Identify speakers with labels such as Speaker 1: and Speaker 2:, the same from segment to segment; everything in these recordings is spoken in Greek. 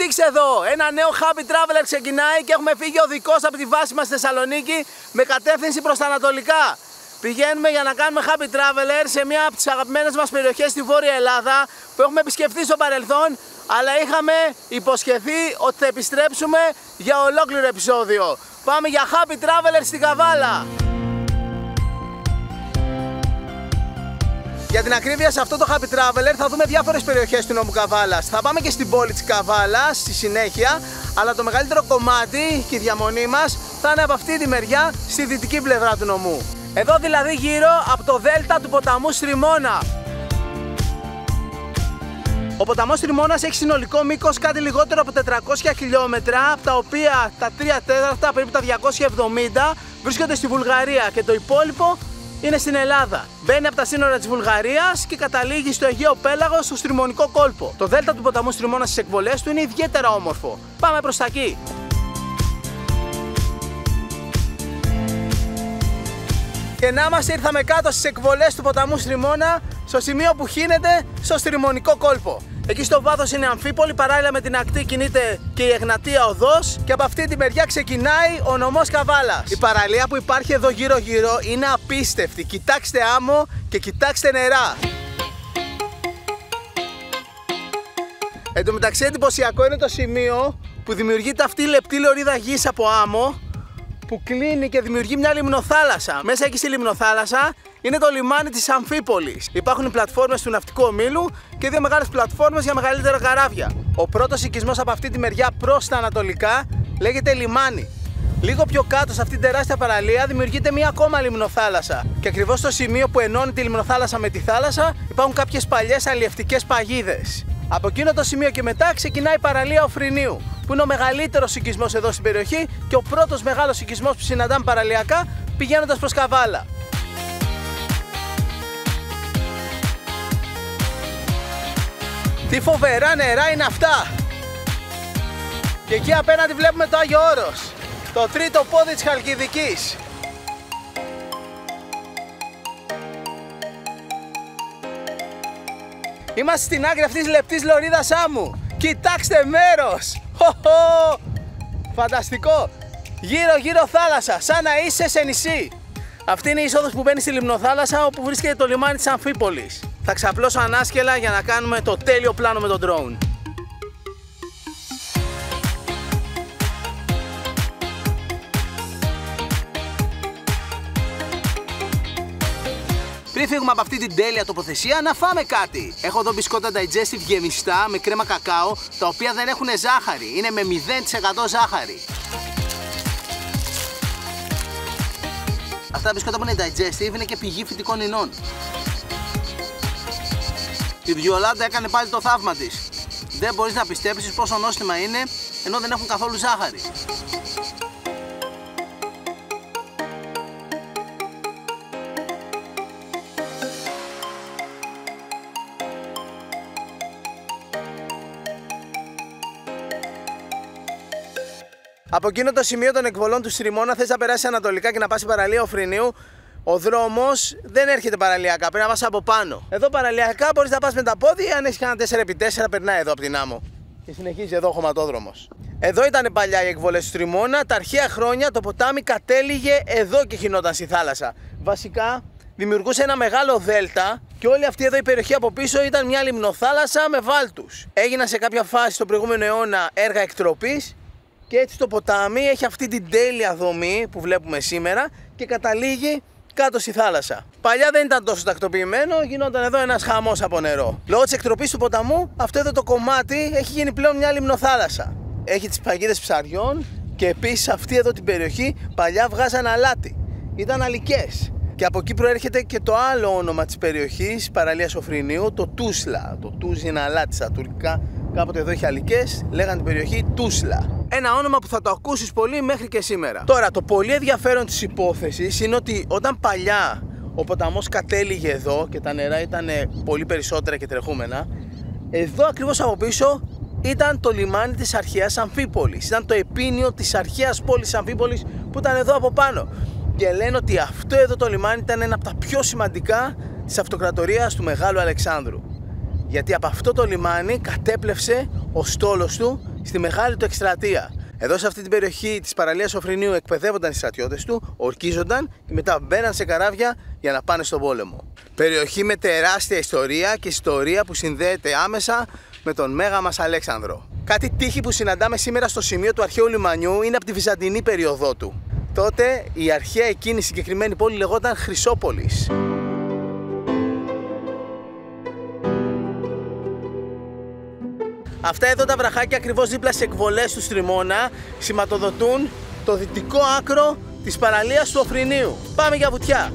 Speaker 1: Αναπτύξτε εδώ! Ένα νέο Happy Traveler ξεκινάει και έχουμε φύγει οδικός από τη βάση μας στη Θεσσαλονίκη με κατεύθυνση προς τα ανατολικά. Πηγαίνουμε για να κάνουμε Happy Traveler σε μια από τις αγαπημένες μας περιοχές στη Βόρεια Ελλάδα που έχουμε επισκεφθεί στο παρελθόν, αλλά είχαμε υποσχεθεί ότι θα επιστρέψουμε για ολόκληρο επεισόδιο. Πάμε για Happy Traveler στη Καβάλα. Για την ακρίβεια, σε αυτό το Happy Traveler θα δούμε διάφορες περιοχές του νόμου Καβάλας. Θα πάμε και στην πόλη της Καβάλας στη συνέχεια, αλλά το μεγαλύτερο κομμάτι και η διαμονή μας θα είναι από αυτή τη μεριά, στη δυτική πλευρά του νομού. Εδώ δηλαδή γύρω από το δέλτα του ποταμού Στριμώνα. Ο ποταμός Στριμώνας έχει συνολικό μήκος κάτι λιγότερο από 400 χιλιόμετρα, από τα οποία τα 3 τέταρτα, περίπου τα 270, βρίσκονται στη Βουλγαρία και το υπόλοιπο είναι στην Ελλάδα. Μπαίνει από τα σύνορα της Βουλγαρίας και καταλήγει στο Αιγαίο Πέλαγο, στο Στριμωνικό κόλπο. Το δέλτα του ποταμού Στριμώνα στις εκβολές του είναι ιδιαίτερα όμορφο. Πάμε προς τα εκεί. Και να μας ήρθαμε κάτω στις εκβολές του ποταμού Στριμώνα, στο σημείο που χύνεται στο Στριμωνικό κόλπο. Εκεί στο βάθος είναι Αμφίπολη, παράλληλα με την ακτή κινείται και η Εγνατία οδός και από αυτή τη μεριά ξεκινάει ο νομός Καβάλας. Η παραλία που υπάρχει εδώ γύρω γύρω είναι απίστευτη. Κοιτάξτε άμμο και κοιτάξτε νερά. Εν τω μεταξύ εντυπωσιακό είναι το σημείο που δημιουργείται αυτή η λεπτή λωρίδα γης από άμμο που κλείνει και δημιουργεί μια λιμνοθάλασσα. Μέσα εκεί στη λιμνοθάλασσα είναι το λιμάνι της Αμφίπολης. Υπάρχουν οι πλατφόρμες του ναυτικού ομίλου και δύο μεγάλες πλατφόρμες για μεγαλύτερα καράβια. Ο πρώτος οικισμός από αυτή τη μεριά προς τα ανατολικά λέγεται λιμάνι. Λίγο πιο κάτω, σε αυτή την τεράστια παραλία, δημιουργείται μια ακόμα λιμνοθάλασσα. Και ακριβώς στο σημείο που ενώνει τη λιμνοθάλασσα με τη θάλασσα υπάρχουν κάποιες παλιές αλλιευτικές παγίδες. Από εκείνο το σημείο και μετά ξεκινάει η παραλία Οφρινίου, που είναι ο μεγαλύτερος οικισμός εδώ στην περιοχή και ο πρώτος μεγάλος οικισμός που συναντάμε παραλιακά πηγαίνοντας προς Καβάλα. Τι φοβερά νερά είναι αυτά! Και εκεί απέναντι βλέπουμε το Άγιο Όρος, το τρίτο πόδι της Χαλκιδικής. Είμαστε στην άκρη αυτής της λεπτής λωρίδας άμμου. Κοιτάξτε μέρος! Φανταστικό! Γύρω γύρω θάλασσα, σαν να είσαι σε νησί. Αυτή είναι η είσοδος που μπαίνει στη λιμνοθάλασσα, όπου βρίσκεται το λιμάνι της Αμφίπολης. Θα ξαπλώσω ανάσκελα για να κάνουμε το τέλειο πλάνο με τον drone. Πριν φύγουμε από αυτή την τέλεια τοποθεσία, να φάμε κάτι. Έχω εδώ μπισκότα digestive γεμιστά με κρέμα κακάο, τα οποία δεν έχουν ζάχαρη. Είναι με 0% ζάχαρη. Αυτά τα μπισκότα που είναι digestive είναι και πηγή φυτικών ινών. Η Βιολάντα έκανε πάλι το θαύμα της. Δεν μπορείς να πιστέψεις πόσο νόστιμα είναι, ενώ δεν έχουν καθόλου ζάχαρη. Από εκείνο το σημείο των εκβολών του Στριμώνα θες να περάσεις ανατολικά και να πας στην παραλία Οφρινίου. Ο δρόμος δεν έρχεται παραλιακά, πρέπει να πας από πάνω. Εδώ παραλιακά μπορείς να πας με τα πόδια, αν έχεις κανένα 4x4 περνάει εδώ από την άμμο. Και συνεχίζει εδώ ο χωματόδρομος. Εδώ ήταν παλιά οι εκβολές του Στριμώνα, τα αρχαία χρόνια το ποτάμι κατέληγε εδώ και χυνόταν στη θάλασσα. Βασικά δημιουργούσε ένα μεγάλο δέλτα και όλη αυτή εδώ η περιοχή από πίσω ήταν μια λιμνοθάλασσα με βάλτους. Έγιναν σε κάποια φάση στο προηγούμενο αιώνα έργα εκτροπής. Και έτσι το ποτάμι έχει αυτή την τέλεια δομή που βλέπουμε σήμερα και καταλήγει κάτω στη θάλασσα. Παλιά δεν ήταν τόσο τακτοποιημένο, γινόταν εδώ ένας χαμός από νερό. Λόγω της εκτροπής του ποταμού, αυτό εδώ το κομμάτι έχει γίνει πλέον μια λιμνοθάλασσα. Έχει τις παγίδες ψαριών και επίσης αυτή εδώ την περιοχή παλιά βγάζαν αλάτι. Ήταν αλικές. Και από εκεί προέρχεται και το άλλο όνομα της περιοχής, παραλίας Οφρινίου, το Τούσλα. Το Τούς είναι αλάτι στα τουρκικά. Κάποτε εδώ είχε αλικές, λέγαν την περιοχή Τούσλα. Ένα όνομα που θα το ακούσεις πολύ μέχρι και σήμερα. Τώρα, το πολύ ενδιαφέρον της υπόθεσης είναι ότι όταν παλιά ο ποταμός κατέληγε εδώ και τα νερά ήταν πολύ περισσότερα και τρεχούμενα, εδώ ακριβώς από πίσω ήταν το λιμάνι της αρχαίας Αμφίπολης. Ήταν το επίνιο της αρχαίας πόλης Αμφίπολης που ήταν εδώ από πάνω. Και λένε ότι αυτό εδώ το λιμάνι ήταν ένα από τα πιο σημαντικά της αυτοκρατορίας του Μεγάλου Αλεξάνδρου. Γιατί από αυτό το λιμάνι κατέπλευσε ο στόλος του στη μεγάλη του εκστρατεία. Εδώ σε αυτή την περιοχή της παραλίας Οφρηνίου εκπαιδεύονταν οι στρατιώτες του, ορκίζονταν και μετά μπαίναν σε καράβια για να πάνε στον πόλεμο. Περιοχή με τεράστια ιστορία και ιστορία που συνδέεται άμεσα με τον Μέγα μας Αλέξανδρο. Κάτι τύχη που συναντάμε σήμερα στο σημείο του αρχαίου λιμανιού είναι από τη βυζαντινή περίοδό του. Τότε η αρχαία εκείνη συγκεκριμένη πόλη λεγόταν Χρυσόπολης. Αυτά εδώ τα βραχάκια ακριβώς δίπλα στις εκβολές του Στριμώνα σηματοδοτούν το δυτικό άκρο της παραλίας του Οφρηνίου. Πάμε για βουτιά!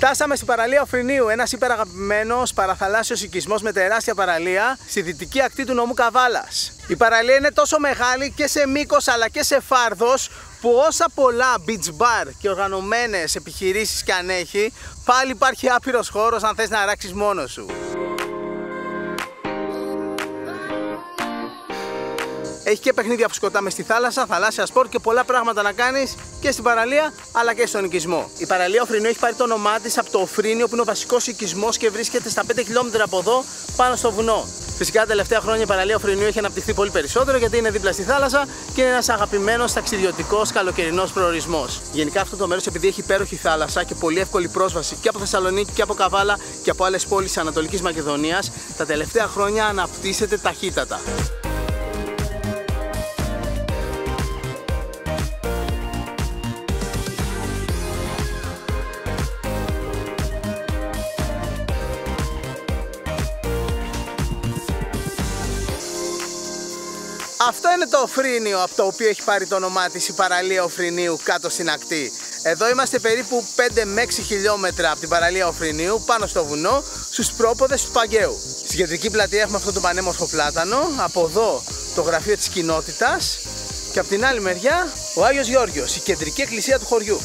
Speaker 1: Φτάσαμε στην παραλία Οφρηνίου, ένας υπεραγαπημένος παραθαλάσσιος οικισμός με τεράστια παραλία στη δυτική ακτή του νομού Καβάλας. Η παραλία είναι τόσο μεγάλη και σε μήκος αλλά και σε φάρδος που όσα πολλά beach bar και οργανωμένες επιχειρήσεις και αν έχει, πάλι υπάρχει άπειρος χώρος αν θες να αράξεις μόνος σου. Έχει και παιχνίδια φουσκωτά μες στη θάλασσα, θαλάσσια σπορ και πολλά πράγματα να κάνεις και στην παραλία αλλά και στον οικισμό. Η παραλία Οφρηνίου έχει πάρει το όνομά της από το Οφρήνιο που είναι ο βασικός οικισμός και βρίσκεται στα 5 χιλιόμετρα από εδώ πάνω στο βουνό. Φυσικά τα τελευταία χρόνια η παραλία Οφρηνίου έχει αναπτυχθεί πολύ περισσότερο γιατί είναι δίπλα στη θάλασσα και είναι ένας αγαπημένος ταξιδιωτικός καλοκαιρινός προορισμός. Γενικά αυτό το μέρος επειδή έχει υπέροχη θάλασσα και πολύ εύκολη πρόσβαση και από Θεσσαλονίκη και από Καβάλα και από άλλες πόλεις της Ανατολικής Μακεδονίας, τα τελευταία χρόνια αναπτύσσεται ταχύτατα. Αυτό είναι το Οφρήνιο από το οποίο έχει πάρει το όνομά της η παραλία Οφρηνίου κάτω στην ακτή. Εδώ είμαστε περίπου 5 με 6 χιλιόμετρα από την παραλία Οφρηνίου πάνω στο βουνό στους πρόποδες του Παγκαίου. Στην κεντρική πλατεία έχουμε αυτό το πανέμορφο πλάτανο, από εδώ το γραφείο της κοινότητας και από την άλλη μεριά ο Άγιος Γεώργιος, η κεντρική εκκλησία του χωριού.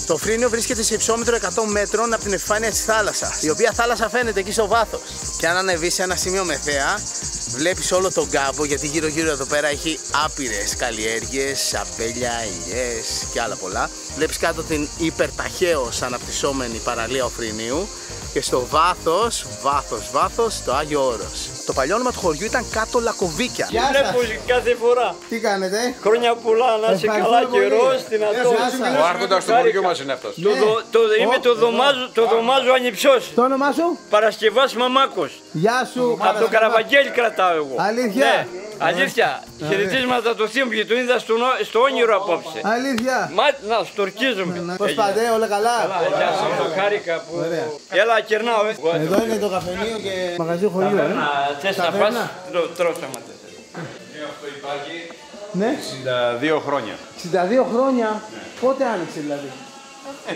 Speaker 1: Το Οφρήνιο βρίσκεται σε υψόμετρο 100 μέτρων από την επιφάνεια της θάλασσας, η οποία θάλασσα φαίνεται εκεί στο βάθος. Και αν ανεβείς σε ένα σημείο με θέα, βλέπεις όλο τον κάμπο γιατί γύρω-γύρω εδώ πέρα έχει άπειρες καλλιέργειες, αμπέλια, ελιές και άλλα πολλά. Βλέπεις κάτω την υπερταχαίως αναπτυσσόμενη παραλία Οφρηνίου και στο βάθος το Άγιο Όρος. Το παλιό όνομα του χωριού ήταν κάτω Λακοβίκια.
Speaker 2: Βλέπω κάθε φορά.
Speaker 1: Τι κάνετε?
Speaker 2: Χρόνια πολλά, να είσαι καλά, καιρός, δυνατός.
Speaker 3: Ο άρχοντας του χωριού μας είναι αυτός.
Speaker 2: Είμαι το Δωμάζο Ανιψός.
Speaker 1: Το όνομά σου?
Speaker 2: Παρασκευάς Μαμάκος.
Speaker 1: Γεια σου.
Speaker 2: Από το Καραβαγγέλη κρατάω εγώ.
Speaker 1: Αλήθεια?
Speaker 2: Ναι, αλήθεια. Χαιρετίσματα του Θείου και το είδα στο όνειρο απόψε.
Speaker 1: Αλήθεια?
Speaker 2: Να, στορκίζομαι.
Speaker 1: Πώς πάτε, όλα καλά?
Speaker 2: Γεια σας, χάρηκα που... Έλα, κερνάω.
Speaker 1: Εδώ είναι το καφενείο και μαγαζί χωριού.
Speaker 2: Θες να πας, τρώσαμε.
Speaker 3: Αυτό υπάρχει
Speaker 1: Ναι.
Speaker 3: 62 χρόνια.
Speaker 1: 62 χρόνια. Πότε άνοιξε δηλαδή?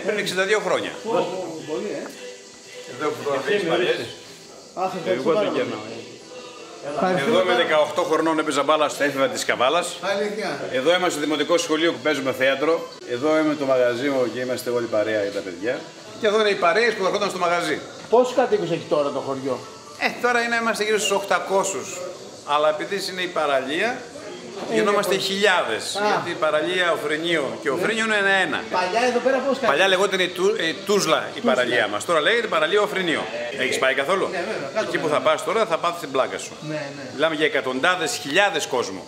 Speaker 3: Πριν 62 χρόνια.
Speaker 1: Πολύ,
Speaker 3: Εδώ φωτογραφίες παλιές.
Speaker 1: Αχ,
Speaker 2: Εγώ το κερνάω.
Speaker 3: Εδώ με 18 χρονών έπαιζα μπάλα στα έφηβα της Καβάλας.
Speaker 1: Αλήθεια.
Speaker 3: Εδώ είμαστε στο δημοτικό σχολείο που παίζουμε θέατρο. Εδώ είμαι το μαγαζί μου και είμαστε όλη παρέα για τα παιδιά. Και εδώ είναι οι παρέες που ερχόταν στο μαγαζί.
Speaker 1: Πόσους κατοίκους έχει τώρα το χωριό?
Speaker 3: Τώρα είμαστε γύρω στους 800. Αλλά επειδή είναι η παραλία, γινόμαστε χιλιάδες. Γιατί η παραλία Οφρηνίου και Οφρήνιο είναι ένα.
Speaker 1: Παλιά εδώ πέρα πώς κατοίκους?
Speaker 3: Παλιά λεγόταν η Τούσλα η παραλία μας. Τώρα λέγεται παραλία Οφρηνίου. Έχεις πάει καθόλου?
Speaker 1: Ναι, βέβαια.
Speaker 3: Εκεί που θα πας τώρα θα πάθεις την πλάκα σου.
Speaker 1: Ναι.
Speaker 3: Μιλάμε για εκατοντάδες χιλιάδες κόσμου.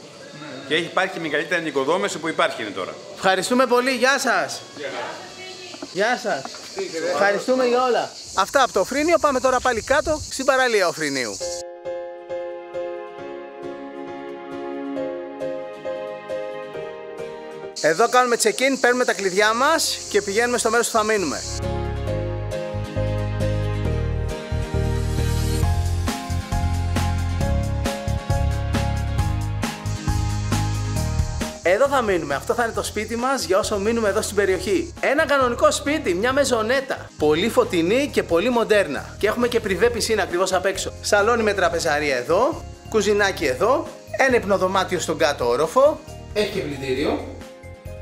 Speaker 3: Και υπάρχει η μεγαλύτερη νοικοδόμηση που υπάρχει είναι τώρα.
Speaker 1: Ευχαριστούμε πολύ, γεια σας. Γεια σας. Ευχαριστούμε για όλα. Αυτά από το Οφρήνιο, πάμε τώρα πάλι κάτω στην παραλία Οφρηνίου. Εδώ κάνουμε check-in, παίρνουμε τα κλειδιά μας και πηγαίνουμε στο μέρος που θα μείνουμε. Εδώ θα μείνουμε. Αυτό θα είναι το σπίτι μας για όσο μείνουμε εδώ στην περιοχή. Ένα κανονικό σπίτι, μια μεζονέτα. Πολύ φωτεινή και πολύ μοντέρνα. Και έχουμε και πριβέ πισίνα ακριβώς απ' έξω. Σαλόνι με τραπεζαρία εδώ. Κουζινάκι εδώ. Ένα υπνοδωμάτιο στον κάτω όροφο. Έχει και πλυντήριο.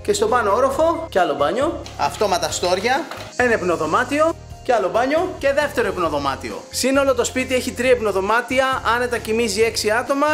Speaker 1: Και στο πάνω όροφο και άλλο μπάνιο. Αυτόματα στόρια. Ένα υπνοδωμάτιο. Και άλλο μπάνιο και δεύτερο υπνοδωμάτιο. Σύνολο το σπίτι έχει 3 υπνοδωμάτια, άνετα κοιμίζει 6 άτομα.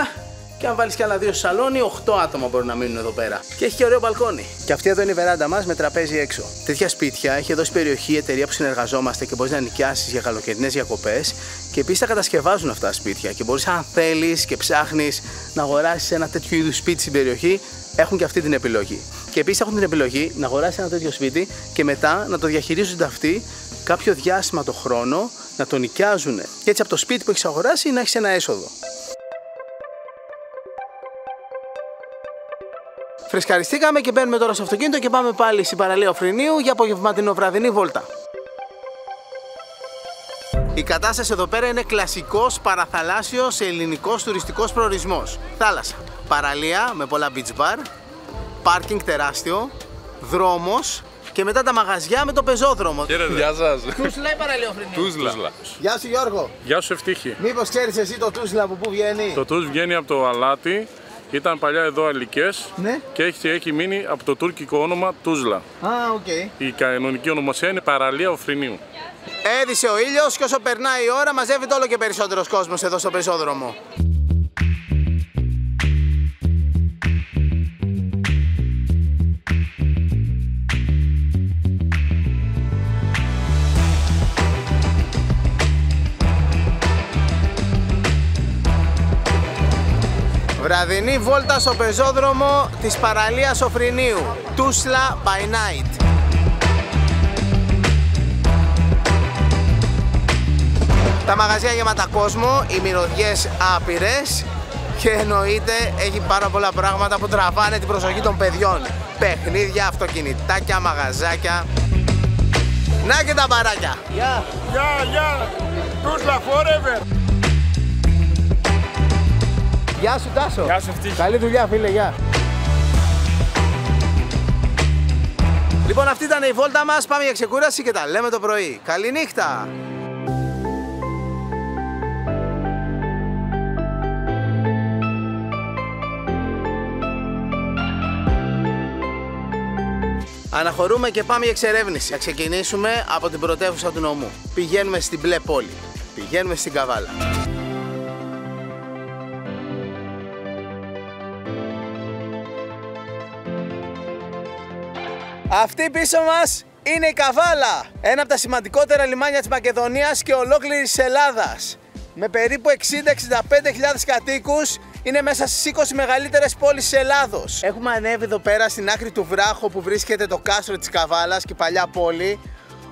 Speaker 1: Και αν βάλεις και άλλα 2 στο σαλόνι, 8 άτομα μπορούν να μείνουν εδώ πέρα. Και έχει και ωραίο μπαλκόνι. Και αυτή εδώ είναι η βεράντα μας με τραπέζι έξω. Τέτοια σπίτια έχει εδώ στην περιοχή η εταιρεία που συνεργαζόμαστε και μπορείς να νοικιάσεις για καλοκαιρινές διακοπές. Και επίσης τα κατασκευάζουν αυτά τα σπίτια. Και μπορείς, αν θέλεις και ψάχνεις να αγοράσεις ένα τέτοιο είδους σπίτι στην περιοχή, έχουν και αυτή την επιλογή. Και επίσης έχουν την επιλογή να αγοράσεις ένα τέτοιο σπίτι και μετά να το διαχειρίζονται αυτοί κάποιο διάστημα το χρόνο, να το νοικιάζουν. Και έτσι από το σπίτι που έχεις αγοράσει να έχεις ένα έσοδο. Φρεσκαριστήκαμε και μπαίνουμε τώρα στο αυτοκίνητο και πάμε πάλι στην παραλία Οφρηνίου για απογευματινό βραδινή βόλτα. Η κατάσταση εδώ πέρα είναι κλασικός παραθαλάσσιος ελληνικός τουριστικός προορισμός. Θάλασσα, παραλία με πολλά beach bar, πάρκινγκ τεράστιο, δρόμος και μετά τα μαγαζιά με το πεζόδρομο.
Speaker 4: Γεια σας.
Speaker 1: Τούσλα ή παραλία Οφρηνίου?
Speaker 4: Τούσλα.
Speaker 1: Γεια σου Γιώργο.
Speaker 4: Γεια σου Ευτύχη.
Speaker 1: Μήπως ξέρεις εσύ το Τούσλα από πού βγαίνει?
Speaker 4: Το Τούς βγαίνει από το Αλάτι. Ήταν παλιά εδώ αλικές,
Speaker 1: ναι,
Speaker 4: και έχει μείνει από το τουρκικό όνομα Τούσλα.
Speaker 1: Οκ.
Speaker 4: Η κανονική ονομασία είναι παραλία Οφρηνίου.
Speaker 1: Έδισε ο ήλιος και όσο περνάει η ώρα μαζεύεται όλο και περισσότερος κόσμος εδώ στο πεζόδρομο. Βραδινή βόλτα στο πεζόδρομο της παραλίας Οφρηνίου. Τούσλα by night. Τα μαγαζιά γεμάτα κόσμο, οι μυρωδιές άπειρες και εννοείται έχει πάρα πολλά πράγματα που τραβάνε την προσοχή των παιδιών. Παιχνίδια, αυτοκινητάκια, μαγαζάκια. Να και τα μπαράκια. Γεια!
Speaker 5: Γεια! Τούσλα forever!
Speaker 1: Γεια σου Τάσο.
Speaker 5: Γεια σου Ευτύχη.
Speaker 1: Καλή δουλειά φίλε, γεια. Λοιπόν, αυτή ήταν η βόλτα μας, πάμε για ξεκούραση και τα λέμε το πρωί. Καληνύχτα. Αναχωρούμε και πάμε για εξερεύνηση. Θα ξεκινήσουμε από την πρωτεύουσα του νομού. Πηγαίνουμε στην μπλε πόλη. Πηγαίνουμε στην Καβάλα. Αυτή πίσω μας είναι η Καβάλα, ένα από τα σημαντικότερα λιμάνια της Μακεδονίας και ολόκληρης της Ελλάδας. Με περίπου 60-65.000 κατοίκους, είναι μέσα στις 20 μεγαλύτερες πόλεις της Ελλάδος. Έχουμε ανέβει εδώ πέρα στην άκρη του βράχου που βρίσκεται το κάστρο της Καβάλας και η παλιά πόλη,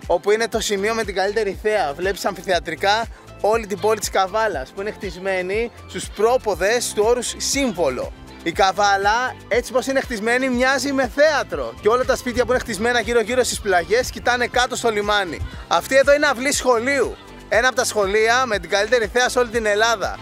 Speaker 1: όπου είναι το σημείο με την καλύτερη θέα. Βλέπεις αμφιθεατρικά όλη την πόλη της Καβάλας που είναι χτισμένη στους πρόποδες του όρους Σύμβολο. Η Καβάλα, έτσι πως είναι χτισμένη, μοιάζει με θέατρο και όλα τα σπίτια που είναι χτισμένα γύρω-γύρω στις πλαγιές κοιτάνε κάτω στο λιμάνι. Αυτή εδώ είναι αυλή σχολείου, ένα από τα σχολεία με την καλύτερη θέα σε όλη την Ελλάδα.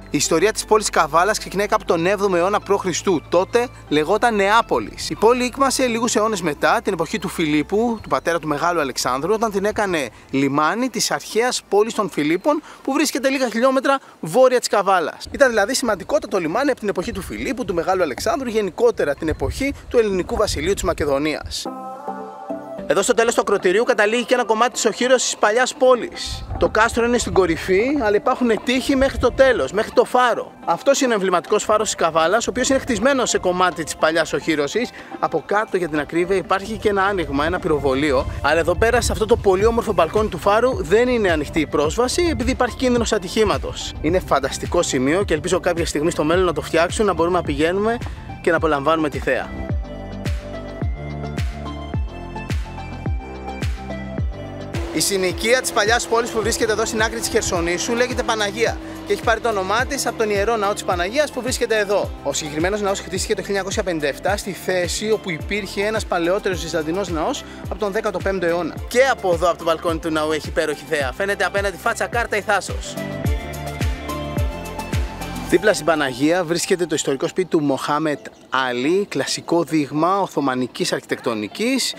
Speaker 1: Η ιστορία της πόλης Καβάλας ξεκινάει κάπου τον 7ο αιώνα π.Χ. Τότε λεγόταν Νεάπολης. Η πόλη ήκμασε λίγους αιώνες μετά, την εποχή του Φιλίππου, του πατέρα του Μεγάλου Αλεξάνδρου, όταν την έκανε λιμάνι της αρχαίας πόλης των Φιλίππων, που βρίσκεται λίγα χιλιόμετρα βόρεια της Καβάλας. Ήταν δηλαδή σημαντικότατο λιμάνι από την εποχή του Φιλίππου, του Μεγάλου Αλεξάνδρου, γενικότερα την εποχή του ελληνικού βασιλείου της Μακεδονίας. Εδώ στο τέλος του ακροτηρίου καταλήγει και ένα κομμάτι της οχύρωσης της παλιάς πόλης. Το κάστρο είναι στην κορυφή, αλλά υπάρχουν τείχοι μέχρι το τέλος, μέχρι το φάρο. Αυτός είναι ο εμβληματικός φάρος της Καβάλας, ο οποίος είναι χτισμένος σε κομμάτι της παλιάς οχύρωσης. Από κάτω, για την ακρίβεια, υπάρχει και ένα άνοιγμα, ένα πυροβολείο. Αλλά εδώ πέρα, σε αυτό το πολύ όμορφο μπαλκόνι του φάρου, δεν είναι ανοιχτή η πρόσβαση, επειδή υπάρχει κίνδυνος ατυχήματος. Είναι φανταστικό σημείο και ελπίζω κάποια στιγμή στο μέλλον να το φτιάξουν, να μπορούμε να πηγαίνουμε και να απολαμβάνουμε τη θέα. Η συνοικία της παλιάς πόλης που βρίσκεται εδώ στην άκρη της Χερσονήσου λέγεται Παναγία και έχει πάρει το όνομά της από τον Ιερό Ναό της Παναγίας που βρίσκεται εδώ. Ο συγκεκριμένος ναός χτίστηκε το 1957 στη θέση όπου υπήρχε ένας παλαιότερος βυζαντινός ναός από τον 15ο αιώνα. Και από εδώ, από το μπαλκόνι του ναού, έχει υπέροχη θέα. Φαίνεται απέναντι φάτσα κάρτα η Θάσος. Δίπλα στην Παναγία βρίσκεται το ιστορικό σπίτι του Μοχάμετ Αλή, κλασικό δείγμα οθωμανικής αρχιτεκτονικής,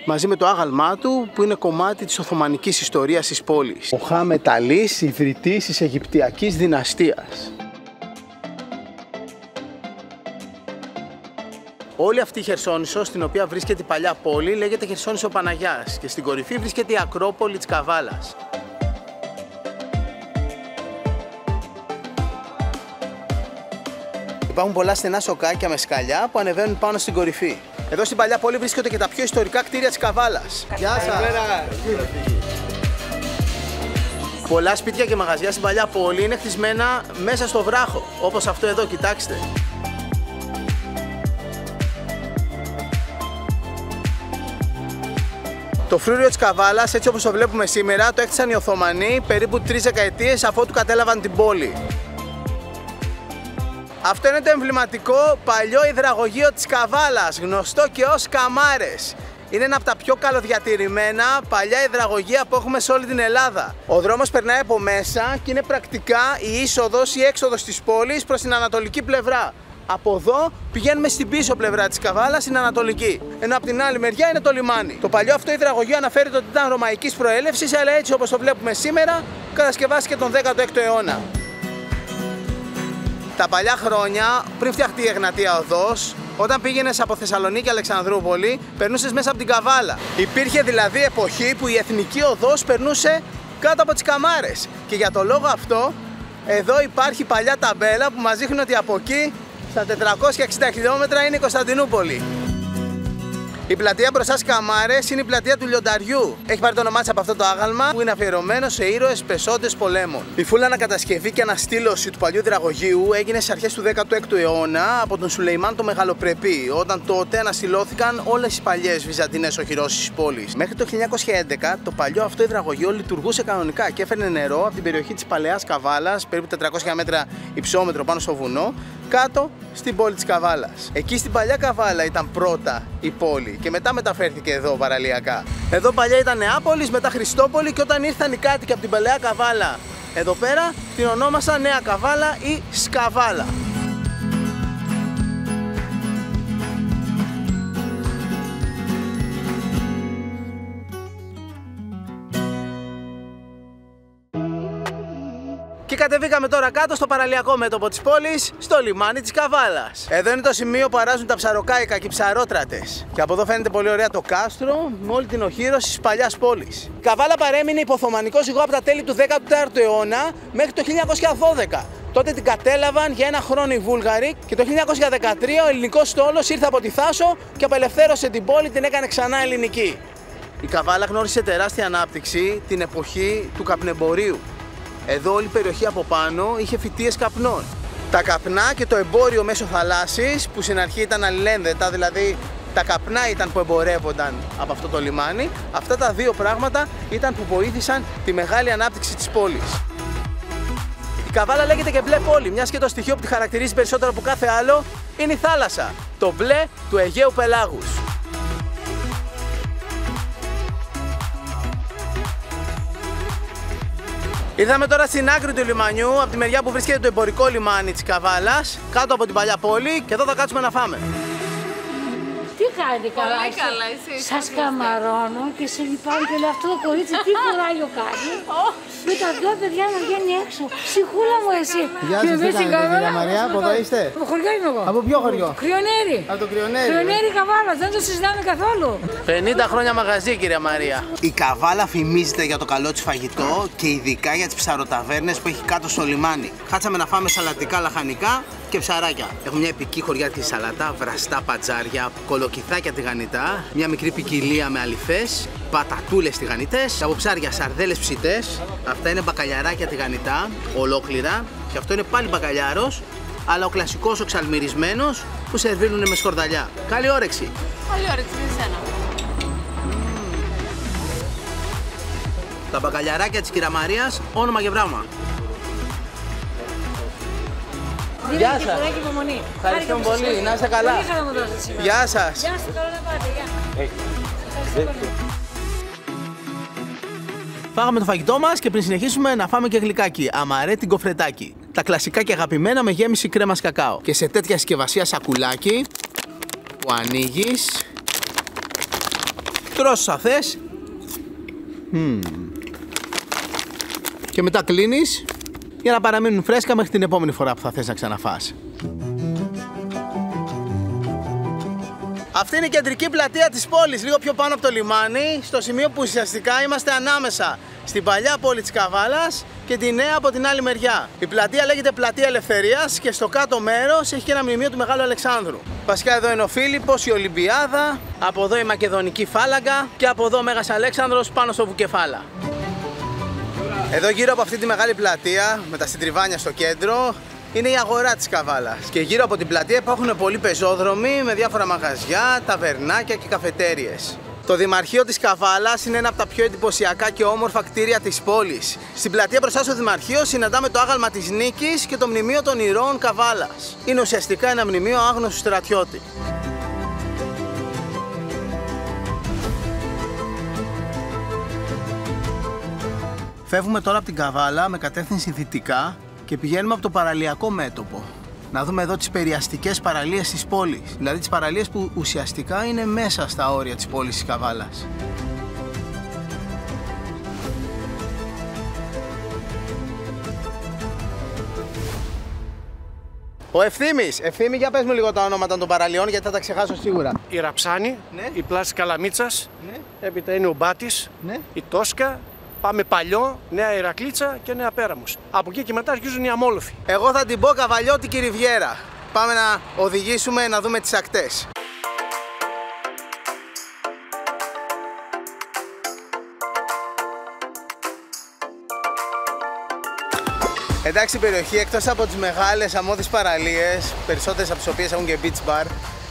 Speaker 1: μαζί με το άγαλμά του που είναι κομμάτι της οθωμανικής ιστορίας της πόλης. Μοχάμετ Αλής, ιδρυτής της Αιγυπτιακής δυναστείας. Όλη αυτή η Χερσόνησος, στην οποία βρίσκεται η παλιά πόλη, λέγεται Χερσόνησο Παναγιάς και στην κορυφή βρίσκεται η Ακρόπολη της Καβάλας. Υπάρχουν πολλά στενά σοκάκια με σκαλιά που ανεβαίνουν πάνω στην κορυφή. Εδώ στην παλιά πόλη βρίσκονται και τα πιο ιστορικά κτίρια της Καβάλας. Γεια σας! Πολλά σπίτια και μαγαζιά στην παλιά πόλη είναι χτισμένα μέσα στο βράχο, όπως αυτό εδώ, κοιτάξτε. Το φρούριο της Καβάλας, έτσι όπως το βλέπουμε σήμερα, το έκτισαν οι Οθωμανοί περίπου 3 δεκαετίες αφότου κατέλαβαν την πόλη. Αυτό είναι το εμβληματικό παλιό υδραγωγείο της Καβάλας, γνωστό και ως Καμάρες. Είναι ένα από τα πιο καλοδιατηρημένα παλιά υδραγωγεία που έχουμε σε όλη την Ελλάδα. Ο δρόμος περνάει από μέσα και είναι πρακτικά η είσοδος ή έξοδος της πόλης προς την ανατολική πλευρά. Από εδώ πηγαίνουμε στην πίσω πλευρά της Καβάλας, στην ανατολική. Ενώ από την άλλη μεριά είναι το λιμάνι. Το παλιό αυτό υδραγωγείο αναφέρεται ότι ήταν ρωμαϊκής προέλευσης, αλλά έτσι όπως το βλέπουμε σήμερα, κατασκευάστηκε τον 16ο αιώνα. Τα παλιά χρόνια, πριν φτιαχτεί η Εγνατία Οδός, όταν πήγαινες από Θεσσαλονίκη Αλεξανδρούπολη, περνούσες μέσα από την Καβάλα. Υπήρχε δηλαδή εποχή που η Εθνική Οδός περνούσε κάτω από τις Καμάρες. Και για το λόγο αυτό, εδώ υπάρχει παλιά ταμπέλα που μας δείχνει ότι από εκεί, στα 460 χιλιόμετρα, είναι η Κωνσταντινούπολη. Η πλατεία μπροστά στις Καμάρες είναι η πλατεία του Λιονταριού. Έχει πάρει το όνομά της από αυτό το άγαλμα που είναι αφιερωμένο σε ήρωες πεσόντες πολέμων. Η φούλα ανακατασκευή και αναστήλωση του παλιού υδραγωγείου έγινε στις αρχές του 16ου αιώνα από τον Σουλεϊμάν το Μεγαλοπρεπή, όταν τότε αναστηλώθηκαν όλες οι παλιές βυζαντινές οχυρώσεις της πόλης. Μέχρι το 1911 το παλιό αυτό υδραγωγείο λειτουργούσε κανονικά και έφερνε νερό από την περιοχή της Παλαιάς Καβάλας, περίπου 400 μέτρα υψόμετρο πάνω στο βουνό, κάτω στην πόλη της Καβάλας. Εκεί στην παλιά Καβάλα ήταν πρώτα η πόλη και μετά μεταφέρθηκε εδώ παραλιακά. Εδώ παλιά ήταν Νεάπολης, μετά Χριστόπολη, και όταν ήρθαν οι κάτοικοι από την παλαιά Καβάλα εδώ πέρα, την ονόμασαν Νέα Καβάλα ή Σκαβάλα. Και κατεβήκαμε τώρα κάτω στο παραλιακό μέτωπο της πόλης, στο λιμάνι της Καβάλας. Εδώ είναι το σημείο που αράζουν τα ψαροκάικα και οι ψαρότρατες. Και από εδώ φαίνεται πολύ ωραία το κάστρο με όλη την οχύρωση της παλιάς πόλης. Η Καβάλα παρέμεινε υποοθωμανικό ζυγό από τα τέλη του 14ου αιώνα μέχρι το 1912. Τότε την κατέλαβαν για ένα χρόνο οι Βούλγαροι και το 1913 ο ελληνικός στόλος ήρθε από τη Θάσο και απελευθέρωσε την πόλη, την έκανε ξανά ελληνική. Η Καβάλα γνώρισε τεράστια ανάπτυξη την εποχή του καπνεμπορίου. Εδώ όλη η περιοχή από πάνω είχε φυτείες καπνών. Τα καπνά και το εμπόριο μέσω θαλάσσης, που στην αρχή ήταν αλληλένδετα, δηλαδή τα καπνά ήταν που εμπορεύονταν από αυτό το λιμάνι, αυτά τα δύο πράγματα ήταν που βοήθησαν τη μεγάλη ανάπτυξη της πόλης. Η Καβάλα λέγεται και μπλε πόλη, μιας και το στοιχείο που τη χαρακτηρίζει περισσότερο από κάθε άλλο είναι η θάλασσα, το μπλε του Αιγαίου πελάγους. Ήρθαμε τώρα στην άκρη του λιμανιού, από τη μεριά που βρίσκεται το εμπορικό λιμάνι της Καβάλας, κάτω από την παλιά πόλη, και εδώ θα κάτσουμε να φάμε.
Speaker 6: Τι κάνετε καλά?
Speaker 7: Πολύ καλά, εσύ.
Speaker 6: Σας καμαρώνω και σε λυπάμαι και λέω αυτό το κορίτσι τι κουράγιο κάνει. Με τα δυο παιδιά να βγαίνει έξω. Ψυχούλα μου εσύ.
Speaker 1: Γεια σας, τι κάνετε κυρία Μαρία, από εδώ είστε?
Speaker 6: Από χωριό είμαι εγώ.
Speaker 1: Από ποιο χωριό?
Speaker 6: Κρυονέρι.
Speaker 1: Από το Κρυονέρι.
Speaker 6: Κρυονέρι Καβάλα, δεν το συζητάμε καθόλου.
Speaker 1: 50 χρόνια μαγαζί, κυρία Μαρία. Η Καβάλα φημίζεται για το καλό της φαγητό και ειδικά για τις ψαροταβέρνες που έχει κάτω στο λιμάνι. Κάτσαμε να φάμε σαλατικά λαχανικά και ψαράκια. Έχουμε μια επική χωριάτικη σαλάτα, βραστά πατζάρια, κολοκυθάκια τηγανιτά, μια μικρή ποικιλία με αληφές, πατατούλες τηγανιτές, από ψάρια σαρδέλες ψητές. Αυτά είναι μπακαλιαράκια τηγανιτά, ολόκληρα, και αυτό είναι πάλι μπακαλιάρος, αλλά ο κλασικός ο ξαλμυρισμένος που σερβίρουν με σκορδαλιά. Καλή όρεξη!
Speaker 7: Καλή όρεξη με σένα.
Speaker 1: Τα μπακαλιαράκια της κυρία Μαρίας, όνομα και πράγμα. Γεια σας. Ευχαριστούμε πολύ. Να είστε καλά. Γεια σας.
Speaker 6: Γεια σας, καλά να πάτε. Γεια.
Speaker 1: Φάγαμε το φαγητό μας και πριν συνεχίσουμε να φάμε και γλυκάκι. Αμαρέτικο κοφρετάκι. Τα κλασικά και αγαπημένα με γέμιση κρέμας κακάο. Και σε τέτοια συσκευασία σακουλάκι που ανοίγεις, τρως όσα θες και μετά κλείνεις για να παραμείνουν φρέσκα μέχρι την επόμενη φορά που θα θες να ξαναφάς. Αυτή είναι η κεντρική πλατεία της πόλης, λίγο πιο πάνω από το λιμάνι, στο σημείο που ουσιαστικά είμαστε ανάμεσα στην παλιά πόλη της Καβάλας και τη νέα από την άλλη μεριά. Η πλατεία λέγεται Πλατεία Ελευθερίας και στο κάτω μέρος έχει και ένα μνημείο του Μεγάλου Αλεξάνδρου. Βασικά εδώ είναι ο Φίλιππος, η Ολυμπιάδα, από εδώ η Μακεδονική φάλαγγα και από εδώ ο Μέγας Αλέξανδρος πάνω στο Βουκεφάλα. Εδώ γύρω από αυτή τη μεγάλη πλατεία, με τα συντριβάνια στο κέντρο, είναι η αγορά της Καβάλας. Και γύρω από την πλατεία υπάρχουν πολλοί πεζόδρομοι με διάφορα μαγαζιά, ταβερνάκια και καφετέριες. Το Δημαρχείο της Καβάλας είναι ένα από τα πιο εντυπωσιακά και όμορφα κτίρια της πόλης. Στην πλατεία μπροστά στο Δημαρχείο συναντάμε το άγαλμα της Νίκης και το μνημείο των Ηρώων Καβάλας. Είναι ουσιαστικά ένα μνημείο άγνωστου στρατιώτη. Φεύγουμε τώρα από την Καβάλα με κατεύθυνση δυτικά και πηγαίνουμε από το παραλιακό μέτωπο. Να δούμε εδώ τις περιαστικές παραλίες της πόλης, δηλαδή τις παραλίες που ουσιαστικά είναι μέσα στα όρια της πόλης της Καβάλας. Ο Ευθύμης, Ευθύμη, για πες μου λίγο τα ονόματα των παραλιών γιατί θα τα ξεχάσω σίγουρα.
Speaker 8: Η Ραψάνη,
Speaker 1: Ναι.
Speaker 8: η Πλάση Καλαμίτσας,
Speaker 1: Ναι.
Speaker 8: έπειτα είναι ο Μπάτης,
Speaker 1: Ναι.
Speaker 8: η Τόσκα, πάμε Παλιό, Νέα Ηρακλήτσα και Νέα Πέραμος. Από εκεί και μετά αρχίζουν οι Αμόλοφοι.
Speaker 1: Εγώ θα την πω Καβαλιώτικη Ριβιέρα. Πάμε να οδηγήσουμε να δούμε τις ακτές. Εντάξει, η περιοχή εκτός από τις μεγάλες αμμώδεις παραλίες, περισσότερες από τις οποίες έχουν και beach bar,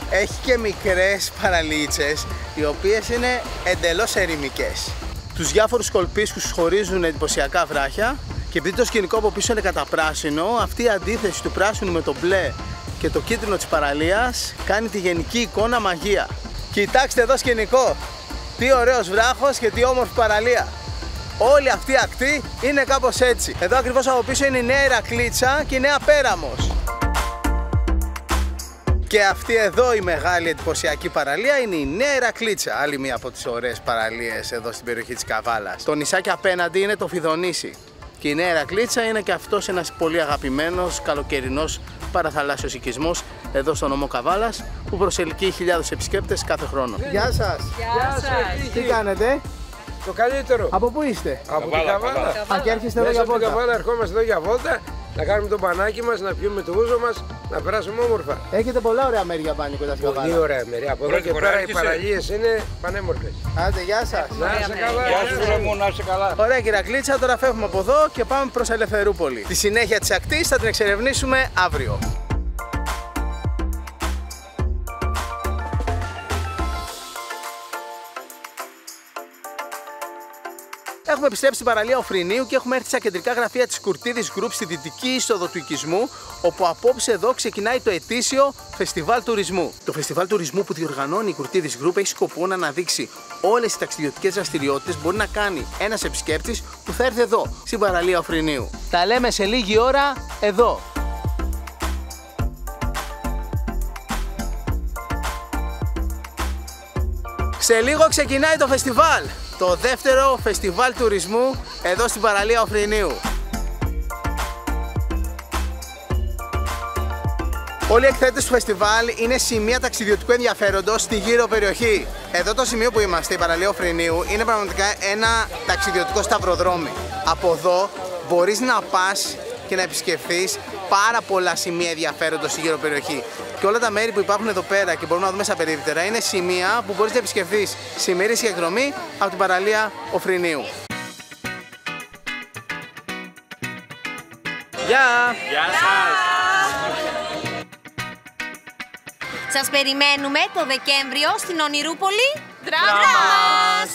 Speaker 1: έχει και μικρές παραλίτσες, οι οποίες είναι εντελώς ερημικές. Τους διάφορους κολπίσκους χωρίζουν εντυπωσιακά βράχια και επειδή το σκηνικό από πίσω είναι καταπράσινο, αυτή η αντίθεση του πράσινου με το μπλε και το κίτρινο της παραλίας κάνει τη γενική εικόνα μαγεία. Κοιτάξτε εδώ σκηνικό, τι ωραίος βράχος και τι όμορφη παραλία. Όλη αυτή η ακτή είναι κάπως έτσι. Εδώ ακριβώς από πίσω είναι η Νέα Ηρακλήτσα και η Νέα Πέραμος. Και αυτή εδώ η μεγάλη εντυπωσιακή παραλία είναι η Νέα Ηρακλήτσα, άλλη μία από τις ωραίες παραλίες εδώ στην περιοχή της Καβάλας. Το νησάκι απέναντι είναι το Φιδονήσι και η Νέα Ηρακλήτσα είναι και αυτός ένας πολύ αγαπημένος καλοκαιρινός παραθαλάσσιος οικισμός εδώ στο νομό Καβάλας που προσελκύει χιλιάδες επισκέπτες κάθε χρόνο. Γεια σας!
Speaker 7: Γεια σας!
Speaker 1: Τι κάνετε?
Speaker 5: Το καλύτερο.
Speaker 1: Από πού είστε?
Speaker 5: Από την Καβάλα.
Speaker 1: Α, και έρχεστε εδώ
Speaker 5: Μέσα
Speaker 1: για
Speaker 5: από την
Speaker 1: βόλτα.
Speaker 5: Καβάλα ερχόμαστε εδώ για βόλτα, να κάνουμε το μπανάκι μας, να πιούμε το ούζο μας, να περάσουμε όμορφα.
Speaker 1: Έχετε πολλά ωραία μέρη για μπάνιο κοντά στην
Speaker 5: Πολύ
Speaker 1: Καβάλα.
Speaker 5: ωραία μέρη. Από εδώ και πέρα οι παραλίες είναι πανέμορφες.
Speaker 1: Άντε, γεια σας!
Speaker 5: Να είσαι καλά.
Speaker 2: Γεια σου φίλε μου, να είσαι καλά.
Speaker 1: Ωραία κύριε Κλίτσα, τώρα φεύγουμε από εδώ και πάμε προς Ελευθερούπολη. Τη συνέχεια της ακτής θα την εξερευνήσουμε αύριο. Έχουμε επιστρέψει στην παραλία Οφρινίου και έχουμε έρθει στα κεντρικά γραφεία της Κουρτίδης Group στη δυτική είσοδο του οικισμού, όπου απόψε εδώ ξεκινάει το ετήσιο Φεστιβάλ Τουρισμού. Το Φεστιβάλ Τουρισμού που διοργανώνει η Κουρτίδης Group έχει σκοπό να αναδείξει όλες τις ταξιδιωτικές δραστηριότητες που μπορεί να κάνει ένας επισκέπτης που θα έρθει εδώ, στην παραλία Οφρινίου. Τα λέμε σε λίγη ώρα εδώ. Σε λίγο ξεκινάει το φεστιβάλ. Το δεύτερο φεστιβάλ τουρισμού εδώ στην παραλία Οφρινίου. Όλοι οι εκθέτες του φεστιβάλ είναι σημεία ταξιδιωτικού ενδιαφέροντος στη γύρω περιοχή. Εδώ το σημείο που είμαστε, η παραλία Οφρινίου, είναι πραγματικά ένα ταξιδιωτικό σταυροδρόμι. Από εδώ μπορείς να πας και να επισκεφθείς πάρα πολλά σημεία ενδιαφέροντος στη γύρω περιοχή. Και όλα τα μέρη που υπάρχουν εδώ πέρα και μπορούμε να δούμε στα περίπτερα είναι σημεία που μπορείς να επισκεφθείς σε ημερήσια εκδρομή από την παραλία Οφρινίου. Γεια!
Speaker 2: Γεια σας!
Speaker 9: Σας περιμένουμε το Δεκέμβριο στην Ονειρούπολη Δράμας!